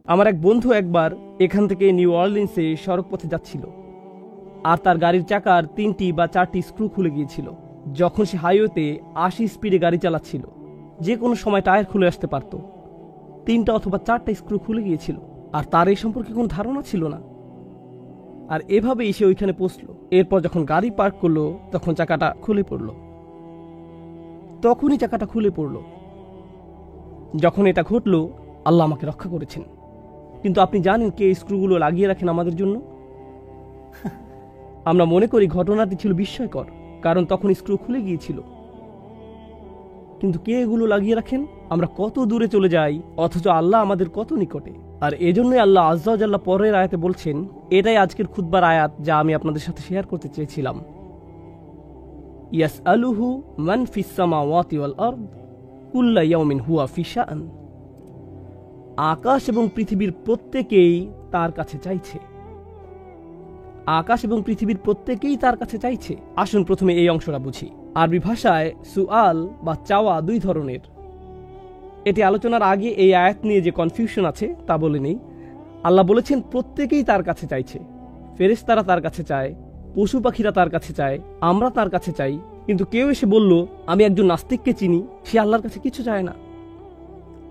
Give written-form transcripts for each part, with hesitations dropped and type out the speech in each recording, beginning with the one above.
আমার এক বন্ধু একবার এখান থেকে নিউ অরলিন্সে সড়ক পথে যাচ্ছিল, আর তার গাড়ির চাকার 3টি বা 4টি স্ক্রু খুলে গিয়েছিল। যখন সে হাইওয়েতে 80 স্পিডে গাড়ি চালাচ্ছিল, যে কোনো সময় টায়ার খুলে আসতে পারত। 3টা অথবা 4টা স্ক্রু খুলে গিয়েছিল, আর তার এই সম্পর্কে কোনো ধারণা ছিল না। আর এভাবেই সে ওইখানে পৌঁছল। এরপর যখন গাড়ি পার্ক করলো, তখন চাকাটা খুলে পড়ল। তখনই চাকাটা খুলে পড়ল। যখন এটা ঘটল, আল্লাহ আমাকে রক্ষা করেছেন। কিন্তু আপনি জানেন কে এই স্ক্রুগুলো লাগিয়ে রাখেন আমাদের জন্য? আমরা মনে করি ঘটনাটি ছিল বিস্ময়কর, কারণ তখন স্ক্রু খুলে গিয়েছিল। কিন্তু কে এগুলো লাগিয়ে রাখেন? আমরা কত দূরে চলে যাই, অথচ আল্লাহ আমাদের কত নিকটে। আর এজন্যই আল্লাহ আজ্জা ওয়া জাল্লা পরের আয়াতে বলছেন, এটাই আজকের খুতবার আয়াত যা আমি আপনাদের সাথে শেয়ার করতে চেয়েছিলাম। ইয়াসআলুহু মান ফিস সামাওয়াতি ওয়াল আরদ কুল্লা ইয়াউমিন হুয়া ফি শাআন। আকাশ এবং পৃথিবীর প্রত্যেকেই তার কাছে চাইছে। আকাশ এবং পৃথিবীর প্রত্যেকেই তার কাছে চাইছে। আসুন প্রথমে এই অংশটা বুঝি। আরবি ভাষায় সুআল বা চাওয়া 2 ধরনের। এটি আলোচনার আগে এই আয়াত নিয়ে যে কনফিউশন আছে তা বলে নেই। আল্লাহ বলেছেন প্রত্যেকেই তার কাছে চাইছে। ফেরেশতারা তার কাছে চায়, পশু পাখিরা তার কাছে চায়, আমরা তার কাছে চাই। কিন্তু কেউ এসে বলল, আমি একজন নাস্তিককে চিনি, সে আল্লাহর কাছে কিছু চায় না।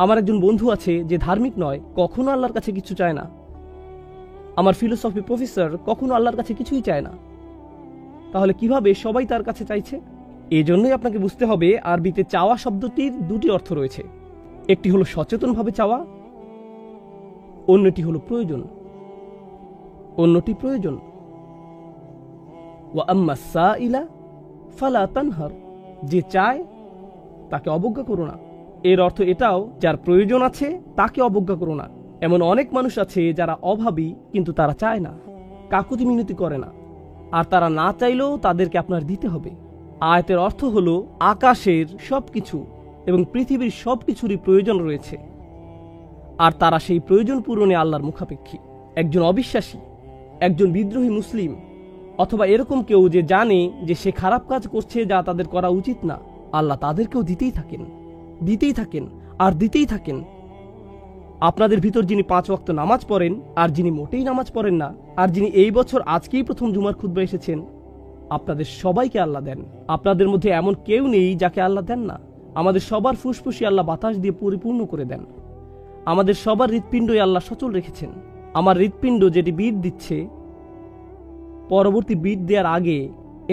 আমার একজন বন্ধু আছে যে ধার্মিক নয়, কখনো আল্লাহর কাছে কিছু চায় না। আমার ফিলোসফি প্রফেসর কখনো আল্লাহর কাছে কিছুই চায় না। তাহলে কিভাবে সবাই তার কাছে চাইছে? এই জন্যই আপনাকে বুঝতে হবে আরবিতে চাওয়া শব্দটির 2টি অর্থ রয়েছে। একটি হলো সচেতনভাবে চাওয়া, অন্যটি হলো প্রয়োজন। অন্যটি প্রয়োজন। ওয়া আম্মা সাইলা ফালা তানহার। যে চায় তাকে অবজ্ঞা করো না। এর অর্থ এটাও, যার প্রয়োজন আছে তাকে অবজ্ঞা করো না। এমন অনেক মানুষ আছে যারা অভাবী, কিন্তু তারা চায় না, কাকুতি মিনতি করে না। আর তারা না চাইলেও তাদেরকে আপনার দিতে হবে। আয়াতের অর্থ হলো আকাশের সবকিছু এবং পৃথিবীর সবকিছুরই প্রয়োজন রয়েছে, আর তারা সেই প্রয়োজন পূরণে আল্লাহর মুখাপেক্ষী। একজন অবিশ্বাসী, একজন বিদ্রোহী মুসলিম, অথবা এরকম কেউ যে জানে যে সে খারাপ কাজ করছে যা তাদের করা উচিত না, আল্লাহ তাদেরকেও দিতেই থাকেন, দিতেই থাকেন, আর দিতেই থাকেন। আপনাদের ভিতর যিনি 5 ওয়াক্ত নামাজ পড়েন, আর যিনি মোটেই নামাজ পড়েন না, আর যিনি এই বছর আজকেই প্রথম জুমার খুতবা এসেছেন, আপনাদের সবাইকে আল্লাহ দেন। আপনাদের মধ্যে এমন কেউ নেই যাকে আল্লাহ দেন না। আমাদের সবার ফুসফুসি আল্লাহ বাতাস দিয়ে পরিপূর্ণ করে দেন। আমাদের সবার হৃৎপিণ্ডই আল্লাহ সচল রেখেছেন। আমার হৃৎপিণ্ড যেটি বিট দিচ্ছে, পরবর্তী বিট দেওয়ার আগে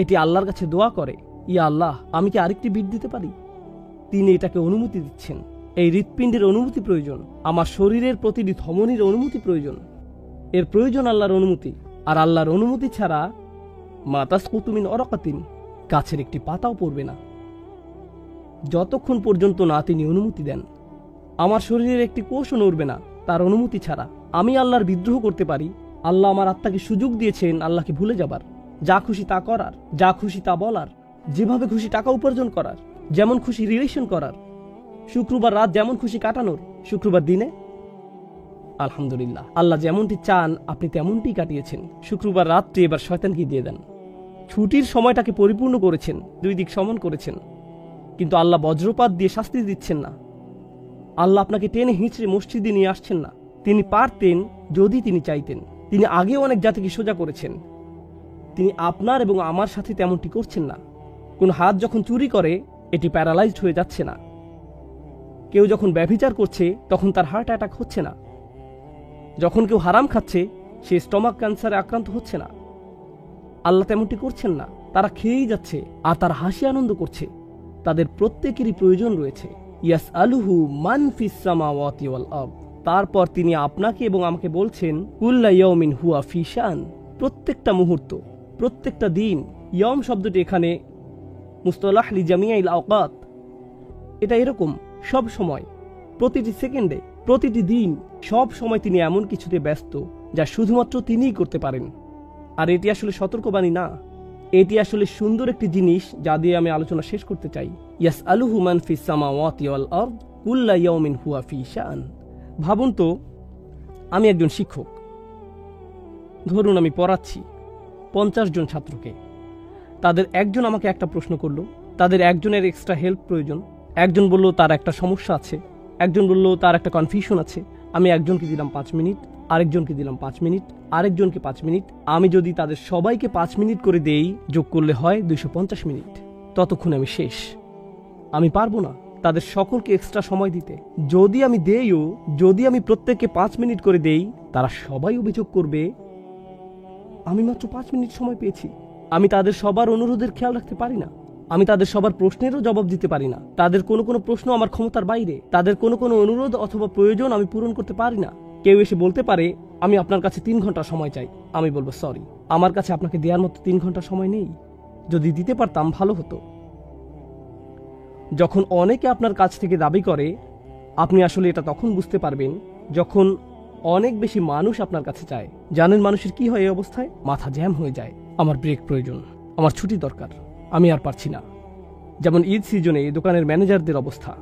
এটি আল্লাহর কাছে দোয়া করে, ইয়া আল্লাহ, আমি কি আরেকটি বিট দিতে পারি? তিনি এটাকে অনুমতি দিচ্ছেন। এই হৃৎপিণ্ডের অনুমতি প্রয়োজন। আমার শরীরের প্রতিটি ধমনীর অনুমতি প্রয়োজন। এর প্রয়োজন আল্লাহর অনুমতি। আর আল্লাহর অনুমতি ছাড়া মা তাসকুতু মিন ওয়ারাকাতিন, গাছের একটি পাতাও পড়বে না, যতক্ষণ পর্যন্ত না তিনি অনুমতি দেন। আমার শরীরের একটি কোষও নড়বে না তার অনুমতি ছাড়া। আমি আল্লাহর বিদ্রোহ করতে পারি। আল্লাহ আমার আত্মাকে সুযোগ দিয়েছেন আল্লাহকে ভুলে যাবার, যা খুশি তা করার, যা খুশি তা বলার, যেভাবে খুশি টাকা উপার্জন করার, যেমন খুশি রিলেশন করার, শুক্রবার রাত যেমন খুশি কাটানোর, শুক্রবার দিনে আলহামদুলিল্লাহ, আল্লাহ যেমনটি চান আপনি তেমনটি কাটিয়েছেন। শুক্রবার রাতটি এবার শয়তানকে দিয়ে দেন। ছুটির সময়টাকে পরিপূর্ণ করেছেন, 2 দিক সমান করেছেন। কিন্তু আল্লাহ বজ্রপাত দিয়ে শাস্তি দিচ্ছেন না। আল্লাহ আপনাকে টেনে হিঁচড়ে মসজিদে নিয়ে আসছেন না। তিনি পারতেন যদি তিনি চাইতেন। তিনি আগে অনেক জাতিকে সোজা করেছেন। তিনি আপনার এবং আমার সাথে তেমনটি করছেন না। কোন হাত যখন চুরি করে এটি প্যারালাইজড হয়ে যাচ্ছে না। কেউ যখন ব্যভিচার করছে তখন তার হার্ট অ্যাটাক হচ্ছে না। যখন কেউ হারাম খাচ্ছে সে স্টমাক ক্যান্সারে আক্রান্ত হচ্ছে না। আল্লাহ তেমনটি করছেন না। তারা খেয়েই যাচ্ছে আর তারা হাসি আনন্দ করছে। তাদের প্রত্যেকেরই প্রয়োজন রয়েছে। ইয়াসআলুহু মান ফিস সামাওয়াতি ওয়াল আরদ। তারপর তিনি আপনাকে এবং আমাকে বলছেন, কুল্লা ইয়াউমিন হুয়া ফি শান। প্রত্যেকটা মুহূর্ত, প্রত্যেকটা দিন। ইয়ম শব্দটি এখানে মুস্তালাহ লি জামিআল আওকাত। এটা এরকম সব সময়, প্রতিটি সেকেন্ডে, প্রতিটি দিন, সব সময় তিনি এমন কিছুতে ব্যস্ত যা শুধুমাত্র তিনিই করতে পারেন। আর এটি আসলে সতর্কবাণী না, এটি আসলে সুন্দর একটি জিনিস যা দিয়ে আমি আলোচনা শেষ করতে চাই। ইয়াসআলুহু মান ফিস সামাওয়াতি ওয়াল আরদ কুল্লা ইয়াউমিন হুয়া ফি শান। ভাবুন তো, আমি একজন শিক্ষক। ধরুন আমি পড়াচ্ছি 50 জন ছাত্রকে। তাদের একজন আমাকে একটা প্রশ্ন করলো, তাদের একজনের এক্সট্রা হেল্প প্রয়োজন। একজন বলল তার একটা সমস্যা আছে, একজন বলল তার একটা কনফিউশন আছে, আমি একজনকে দিলাম 5 মিনিট, আরেকজনকে দিলাম 5 মিনিট, আরেকজনকে 5 মিনিট। আমি যদি তাদের সবাইকে 5 মিনিট করে দেই, যোগ করলে হয় 250 মিনিট। ততক্ষণে আমি শেষ। আমি পারবো না তাদের সকলকে এক্সট্রা সময় দিতে। যদি আমি প্রত্যেককে 5 মিনিট করে দেই, তারা সবাই অভিযোগ করবে আমি মাত্র 5 মিনিট সময় পেয়েছি। আমি তাদের সবার অনুরোধের খেয়াল রাখতে পারি না। আমি তাদের সবার প্রশ্নেরও জবাব দিতে পারি না। তাদের কোনো কোনো প্রশ্ন আমার ক্ষমতার বাইরে। তাদের কোনো কোনো অনুরোধ অথবা প্রয়োজন আমি পূরণ করতে পারি না। কেউ এসে বলতে পারে আমি আপনার কাছে 3 ঘন্টা সময় চাই। আমি বলবো সরি, আমার কাছে আপনাকে দেওয়ার মতো 3 ঘন্টা সময় নেই। যদি দিতে পারতাম ভালো হতো। যখন অনেকে আপনার কাছ থেকে দাবি করে, আপনি আসলে এটা তখন বুঝতে পারবেন যখন অনেক বেশি মানুষ আপনার কাছে চায়। জানেন মানুষের কি হয় এই অবস্থায়? মাথা জ্যাম হয়ে যায়। আমার ব্রেক প্রয়োজন, আমার ছুটি দরকার, আমি আর পারছি না। যেমন ঈদ সিজনে দোকানের ম্যানেজারদের অবস্থা।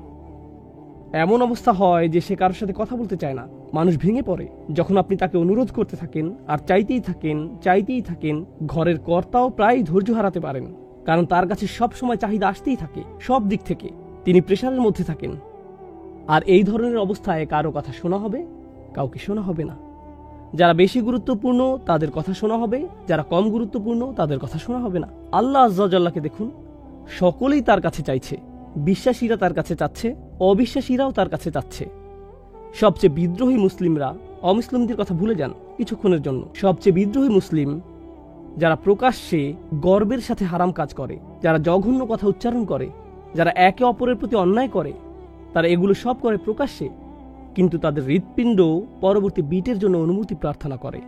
এমন অবস্থা হয় যে সে কারোর সাথে কথা বলতে চায় না। মানুষ ভেঙে পড়ে যখন আপনি তাকে অনুরোধ করতে থাকেন আর চাইতেই থাকেন। ঘরের কর্তাও প্রায় ধৈর্য হারাতে পারেন, কারণ তার কাছে সব সময় চাহিদা আসতেই থাকে সব দিক থেকে। তিনি প্রেশারের মধ্যে থাকেন। আর এই ধরনের অবস্থায় কারো কথা শোনা হবে, কাউকে শোনা হবে না। যারা বেশি গুরুত্বপূর্ণ তাদের কথা শোনা হবে, যারা কম গুরুত্বপূর্ণ তাদের কথা শোনা হবে না। আল্লাহ আজ্জা ওয়া জাল্লাকে দেখুন, সকলেই তার কাছে চাইছে। বিশ্বাসীরা তার কাছে চাচ্ছে, অবিশ্বাসীরাও তার কাছে চাচ্ছে। সবচেয়ে বিদ্রোহী মুসলিমরা অমুসলিমদের কথা ভুলে যান কিছুক্ষণের জন্য। সবচেয়ে বিদ্রোহী মুসলিম যারা প্রকাশ্যে গর্বের সাথে হারাম কাজ করে, যারা জঘন্য কথা উচ্চারণ করে, যারা একে অপরের প্রতি অন্যায় করে, তারা এগুলো সব করে প্রকাশ্যে, কিন্তু তাদের হৃৎপিণ্ড পরবর্তী বিটের জন্য অনুমতি প্রার্থনা করে।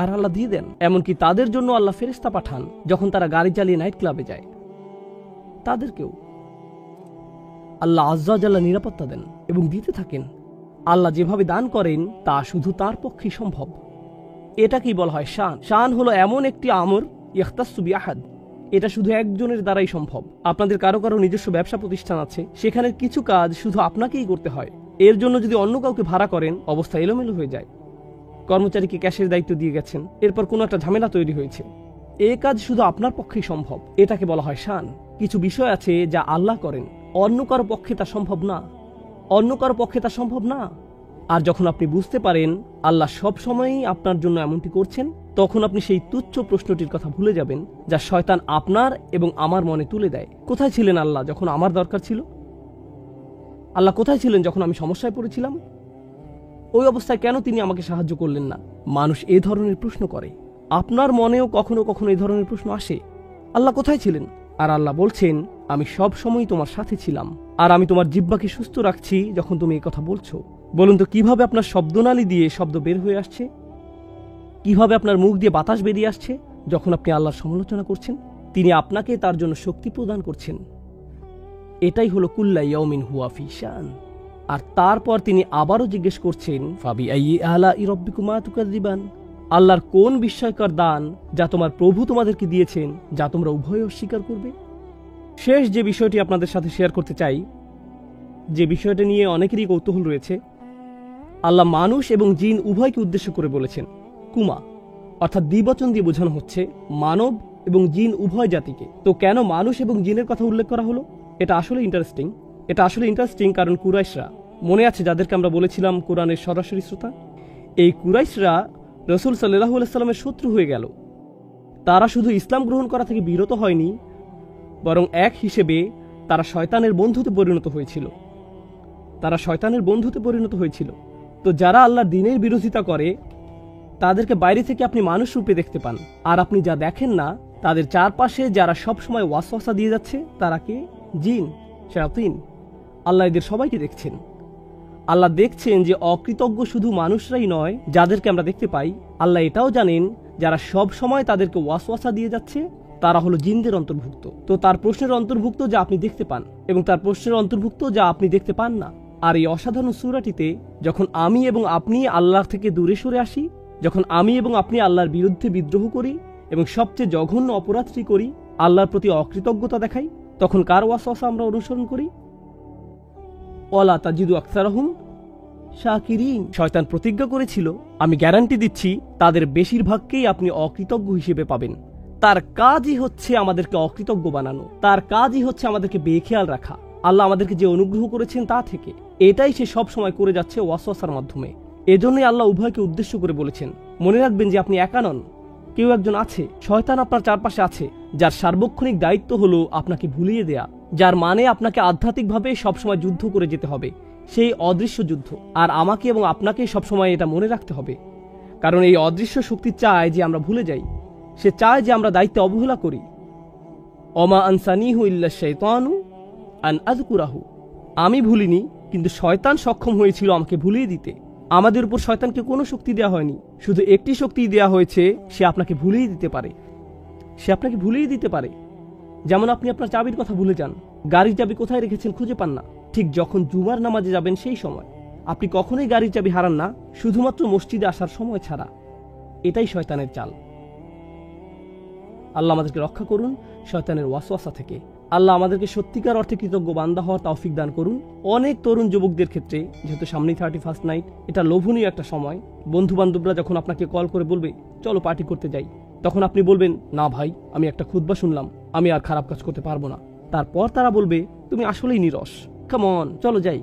আর আল্লাহ দিয়ে দেন। এমনকি তাদের জন্য আল্লাহ ফেরেশতা পাঠান যখন তারা গাড়ি চালিয়ে নাইট ক্লাবে যায়। তাদেরকেও আল্লাহ আজ্জা ওয়া জাল্লা নিরাপত্তা দেন এবং দিতে থাকেন। আল্লাহ যেভাবে দান করেন তা শুধু তার পক্ষেই সম্ভব। এটাকেই বলা হয় শান। শান হলো এমন একটি আমর ইখতাসু বিআহাদ, এটা শুধু একজনের দ্বারাই সম্ভব। আপনাদের কারো কারো নিজস্ব ব্যবসা প্রতিষ্ঠান আছে, সেখানে কিছু কাজ শুধু আপনাকেই করতে হয়। এর জন্য যদি অন্য কাউকে ভাড়া করেন, অবস্থা এলোমেলো হয়ে যায়। কর্মচারীকে ক্যাশের দায়িত্ব দিয়ে গেছেন, এরপর কোনো একটা ঝামেলা তৈরি হয়েছে। এই কাজ শুধু আপনার পক্ষেই সম্ভব। এটাকে বলা হয় শান। কিছু বিষয় আছে যা আল্লাহ করেন, অন্য কারো পক্ষে তা সম্ভব না। আর যখন আপনি বুঝতে পারেন আল্লাহ সব সময়ই আপনার জন্য এমনটি করছেন, তখন আপনি সেই তুচ্ছ প্রশ্নটির কথা ভুলে যাবেন যা শয়তান আপনার এবং আমার মনে তুলে দেয়। কোথায় ছিলেন আল্লাহ যখন আমার দরকার ছিল? আল্লাহ কোথায় ছিলেন যখন আমি সমস্যায় পড়েছিলাম? ওই অবস্থায় কেন তিনি আমাকে সাহায্য করলেন না? মানুষ এ ধরনের প্রশ্ন করে। আপনার মনেও কখনো কখনো এই ধরনের প্রশ্ন আসে, আল্লাহ কোথায় ছিলেন? আর আল্লাহ বলছেন, আমি সব সময় তোমার সাথে ছিলাম, আর আমি তোমার জিহ্বাকে সুস্থ রাখছি যখন তুমি এই কথা বলছো। বলুন তো, কিভাবে আপনার শব্দনালী দিয়ে শব্দ বের হয়ে আসছে? কিভাবে আপনার মুখ দিয়ে বাতাস বেরিয়ে আসছে যখন আপনি আল্লাহর সমালোচনা করছেন? তিনি আপনাকে তার জন্য শক্তি প্রদান করছেন। এটাই হলো কুল্লা ইয়াউমিন হুয়া ফি শান। আর তারপর তিনি আবারও জিজ্ঞেস করছেন, ফাবি আইয়ি আলাই রাব্বিকুমা তুকাযিবান, আল্লাহর কোন বিস্ময়কর দান যা তোমার প্রভু তোমাদেরকে দিয়েছেন, যা তোমরা উভয় অস্বীকার করবে? শেষ যে বিষয়টি আপনাদের সাথে শেয়ার করতে চাই, যে বিষয়টা নিয়ে অনেকেরই কৌতূহল রয়েছে, আল্লাহ মানুষ এবং জিন উভয়কে উদ্দেশ্য করে বলেছেন কুমা, অর্থাৎ দ্বিবচন দিয়ে বোঝানো হচ্ছে মানব এবং জিন উভয় জাতিকে। তো কেন মানুষ এবং জিনের কথা উল্লেখ করা হলো? এটা আসলে ইন্টারেস্টিং, কারণ কুরাইশরা, মনে আছে যাদেরকে আমরা বলেছিলাম কোরআনের সরাসরি শ্রোতা, এই কুরাইশরা রাসূল সাল্লাল্লাহু আলাইহি ওয়াসাল্লামের শত্রু হয়ে গেল। তারা শুধু ইসলাম গ্রহণ করা থেকে বিরত হয়নি, বরং এক হিসেবে তারা শয়তানের বন্ধুতে পরিণত হয়েছিল। তো যারা আল্লাহর দ্বীনের বিরোধিতা করে, তাদেরকে বাইরে থেকে আপনি মানুষ রূপে দেখতে পান, আর আপনি যা দেখেন না, তাদের চারপাশে যারা সব সময় ওয়াসওয়াসা দিয়ে যাচ্ছে তারা কে? জিন, শায়াতিন। আল্লাহ এদের সবাইকে দেখছেন। আল্লাহ দেখছেন যে অকৃতজ্ঞ শুধু মানুষরাই নয় যাদেরকে আমরা দেখতে পাই, আল্লাহ এটাও জানেন যারা সব সময় তাদেরকে ওয়াসওয়াসা দিয়ে যাচ্ছে তারা হলো জিনদের অন্তর্ভুক্ত। তো তার প্রশ্নের অন্তর্ভুক্ত যা আপনি দেখতে পান, এবং তার প্রশ্নের অন্তর্ভুক্ত যা আপনি দেখতে পান না। আর এই অসাধারণ সূরাটিতে যখন আমি এবং আপনি আল্লাহ থেকে দূরে সরে আসি, যখন আমি এবং আপনি আল্লাহর বিরুদ্ধে বিদ্রোহ করি এবং সবচেয়ে জঘন্য অপরাধটি করি, আল্লাহর প্রতি অকৃতজ্ঞতা দেখাই, তখন কার ওয়াসওয়াসা আমরা অনুসরণ করি? ওয়ালা তাজিদু আকসারহুম শাকিরিন। শয়তান প্রতিজ্ঞা করেছিল, আমি গ্যারান্টি দিচ্ছি তাদের বেশিরভাগকেই আপনি অকৃতজ্ঞ হিসেবে পাবেন। তার কাজই হচ্ছে আমাদেরকে অকৃতজ্ঞ বানানো, তার কাজই হচ্ছে আমাদেরকে বেখেয়াল রাখা আল্লাহ আমাদেরকে যে অনুগ্রহ করেছেন তা থেকে। এটাই সে সব সময় করে যাচ্ছে ওয়াসওয়াসার মাধ্যমে। এজন্যই আল্লাহ উভয়কে উদ্দেশ্য করে বলেছেন, মনে রাখবেন যে আপনি একা নন, কেউ একজন আছে, শয়তান আপনার চারপাশে আছে, যার সার্বক্ষণিক দায়িত্ব হলো আপনাকে ভুলিয়ে দেয়া, যার মানে আপনাকে আধ্যাত্মিকভাবে সবসময় যুদ্ধ করে যেতে হবে, সেই অদৃশ্য যুদ্ধ। আর আমাকে এবং আপনাকে সবসময় এটা মনে রাখতে হবে, কারণ এই অদৃশ্য শক্তি চায় যে আমরা ভুলে যাই, সে চায় যে আমরা দায়িত্বে অবহেলা করি। অমা আনসানিহু ইল্লা শাইতানু আন আযকুরাহু, আমি ভুলিনি, কিন্তু শয়তান সক্ষম হয়েছিল আমাকে ভুলিয়ে দিতে। আমাদের উপর শয়তানকে কোনো শক্তি দেওয়া হয়নি, শুধু একটি শক্তি দেওয়া হয়েছে, সে আপনাকে ভুলিয়ে দিতে পারে। সে আপনাকে ভুলিয়ে দিতে পারে। যেমন আপনি আপনার চাবির কথা ভুলে যান, গাড়ির চাবি কোথায় রেখেছেন খুঁজে পান না, ঠিক যখন জুমার নামাজে যাবেন সেই সময়। আপনি কখনোই গাড়ির চাবি হারান না, শুধুমাত্র মসজিদে আসার সময় ছাড়া। এটাই শয়তানের চাল। আল্লাহ আমাদেরকে রক্ষা করুন শয়তানের ওয়াসওয়াসা থেকে। আল্লাহ আমাদেরকে সত্যিকার অর্থে কৃতজ্ঞ বান্দা হওয়ার তৌফিক দান করুন। অনেক তরুণ যুবকদের ক্ষেত্রে, যেহেতু সামনেই 31st নাইট, এটা লোভনীয় একটা সময়। বন্ধু বান্ধবরা যখন আপনাকে কল করে বলবে চলো পার্টি করতে যাই, তখন আপনি বলবেন, না ভাই, আমি একটা খুতবা শুনলাম, আমি আর খারাপ কাজ করতে পারবো না। তারপর তারা বলবে, তুমি আসলেই নিরস, কাম অন, চলো যাই।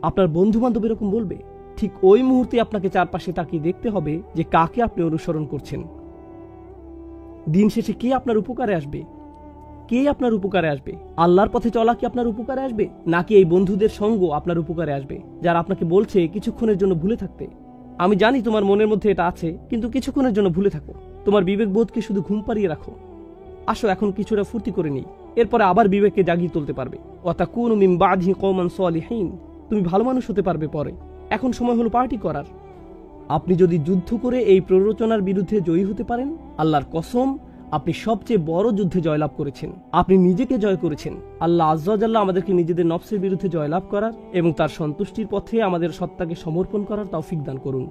আপনার বন্ধু বান্ধব এরকম বলবে, ঠিক ওই মুহূর্তে আপনাকে চারপাশে তাকিয়ে দেখতে হবে যে কাকে আপনি অনুসরণ করছেন। দিন শেষে কে আপনার উপকারে আসবে? কে আপনার উপকারে আসবে? আল্লাহর পথে চলা কি আপনার উপকারে আসবে, নাকি এই বন্ধুদের সঙ্গ আপনার উপকারে আসবে, যারা আপনাকে বলছে কিছুক্ষণের জন্য ভুলে থাকতে? আমি জানি তোমার মনের মধ্যে এটা আছে, কিন্তু কিছুক্ষণের জন্য ভুলে থাকো। তোমার বিবেক বোধকে শুধু ঘুম পাড়িয়ে রাখো। আসো এখন কিছুটা ফুর্তি করে নিই, এরপরে আবার বিবেককে জাগিয়ে তুলতে পারবে। ওয়াতাকুনু মিন বাদিহি কওমান সালিহিন, তুমি ভালো মানুষ হতে পারবে পরে। এখন সময় হলো পার্টি করার। আপনি যদি যুদ্ধ করে এই প্ররোচনার বিরুদ্ধে জয়ী হতে পারেন, আল্লাহর কসম, আপনি সবচেয়ে বড় যুদ্ধে জয়লাভ করেছেন। আপনি নিজেকে জয় করেছেন। আল্লাহ আজ্জা ওয়া জাল্লা আমাদেরকে নিজেদের নফসের বিরুদ্ধে জয়লাভ করার এবং তার সন্তুষ্টির পথে আমাদের সত্তাকে সমর্পণ করার তৌফিক দান করুন।